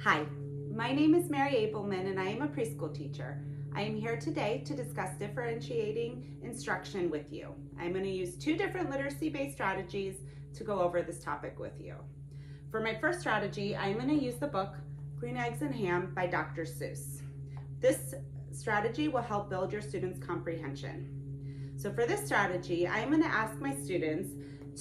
Hi, my name is Mary Abelman and I am a preschool teacher. I am here today to discuss differentiating instruction with you. I'm going to use two different literacy-based strategies to go over this topic with you. For my first strategy, I'm going to use the book Green Eggs and Ham by Dr. Seuss. This strategy will help build your students' comprehension. So for this strategy, I'm going to ask my students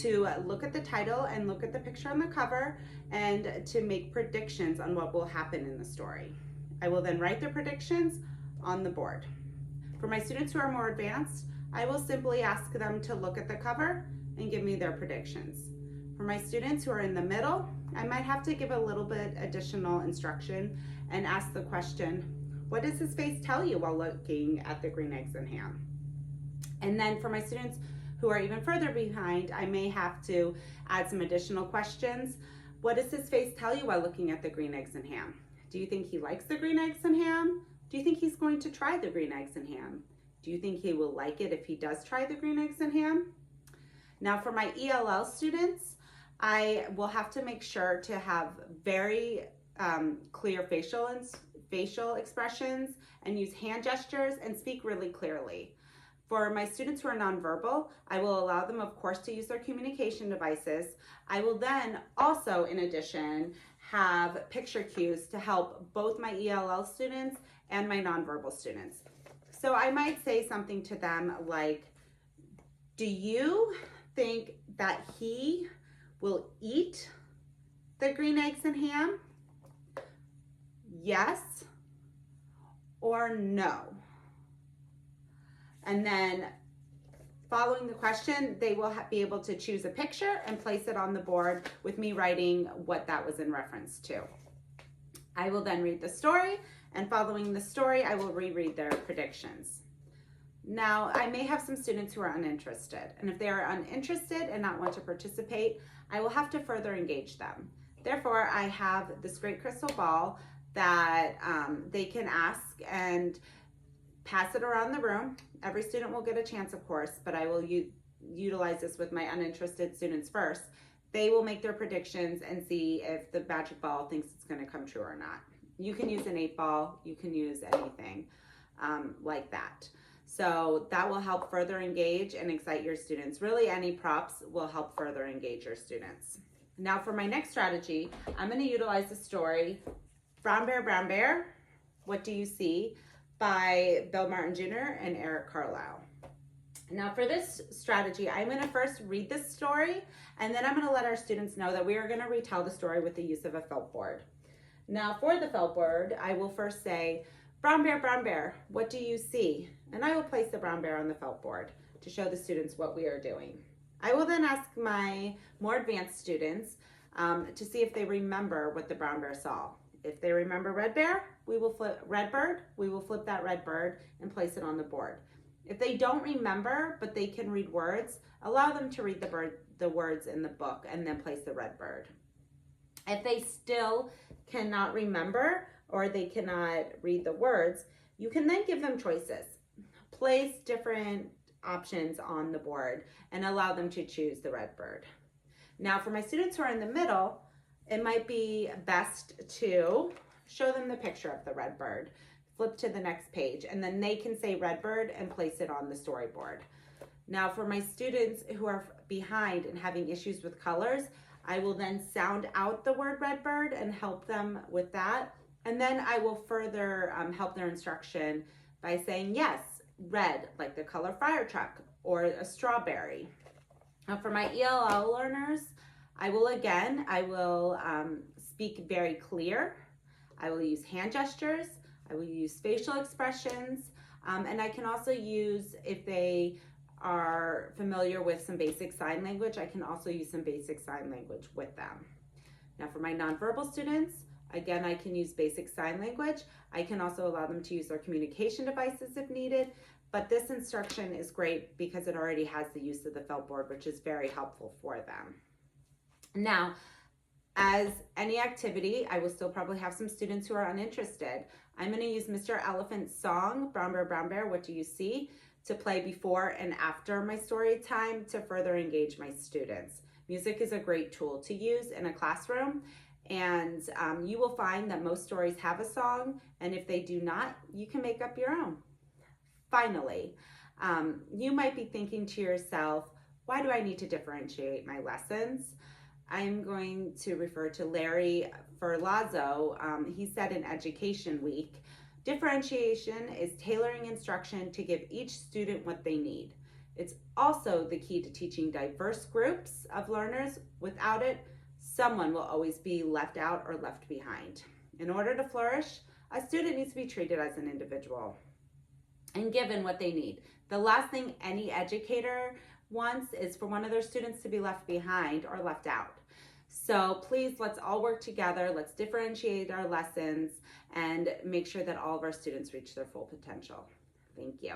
to look at the title and look at the picture on the cover and to make predictions on what will happen in the story. I will then write their predictions on the board. For my students who are more advanced, I will simply ask them to look at the cover and give me their predictions. For my students who are in the middle, I might have to give a little bit additional instruction and ask the question, what does his face tell you while looking at the green eggs and ham? And then for my students who are even further behind, I may have to add some additional questions. What does his face tell you while looking at the green eggs and ham? Do you think he likes the green eggs and ham? Do you think he's going to try the green eggs and ham? Do you think he will like it if he does try the green eggs and ham? Now for my ELL students, I will have to make sure to have very clear facial expressions and use hand gestures and speak really clearly. For my students who are nonverbal, I will allow them, of course, to use their communication devices. I will then also, in addition, have picture cues to help both my ELL students and my nonverbal students. So I might say something to them like, do you think that he will eat the green eggs and ham? Yes or no? And then following the question, they will be able to choose a picture and place it on the board with me writing what that was in reference to. I will then read the story, and following the story, I will reread their predictions. Now, I may have some students who are uninterested, and if they are uninterested and not want to participate, I will have to further engage them. Therefore, I have this great crystal ball that they can ask and pass it around the room. Every student will get a chance, of course, but I will utilize this with my uninterested students first. They will make their predictions and see if the magic ball thinks it's going to come true or not. You can use an 8-ball, you can use anything like that. So that will help further engage and excite your students. Really, any props will help further engage your students. Now for my next strategy, I'm going to utilize the story, Brown Bear, What Do You See? By Bill Martin Jr. and Eric Carlisle. Now for this strategy, I'm going to first read this story, and then I'm going to let our students know that we are going to retell the story with the use of a felt board. Now for the felt board, I will first say, Brown Bear, what do you see? And I will place the brown bear on the felt board to show the students what we are doing. I will then ask my more advanced students to see if they remember what the brown bear saw. If they remember red bird, we will flip that red bird and place it on the board. If they don't remember, but they can read words, allow them to read the words in the book and then place the red bird. If they still cannot remember or they cannot read the words, you can then give them choices. Place different options on the board and allow them to choose the red bird. Now for my students who are in the middle, it might be best to show them the picture of the red bird, flip to the next page, and then they can say red bird and place it on the storyboard. Now for my students who are behind and having issues with colors, I will then sound out the word red bird and help them with that. And then I will further help their instruction by saying, yes, red, like the color fire truck or a strawberry. Now for my ELL learners, I will speak very clear. I will use hand gestures. I will use facial expressions. And I can also use, if they are familiar with some basic sign language, I can also use some basic sign language with them. Now for my nonverbal students, again, I can use basic sign language. I can also allow them to use their communication devices if needed. But this instruction is great because it already has the use of the felt board, which is very helpful for them. Now, as any activity, I will still probably have some students who are uninterested. I'm going to use Mr. Elephant's song, Brown Bear, What Do You See? To play before and after my story time to further engage my students. Music is a great tool to use in a classroom, And you will find that most stories have a song, and if they do not, you can make up your own. Finally, you might be thinking to yourself, why do I need to differentiate my lessons? I'm going to refer to Larry Ferlazzo. He said in Education Week, differentiation is tailoring instruction to give each student what they need. It's also the key to teaching diverse groups of learners. Without it, someone will always be left out or left behind. In order to flourish, a student needs to be treated as an individual and given what they need. The last thing any educator wants is for one of their students to be left behind or left out. So please, let's all work together. Let's differentiate our lessons and make sure that all of our students reach their full potential. Thank you.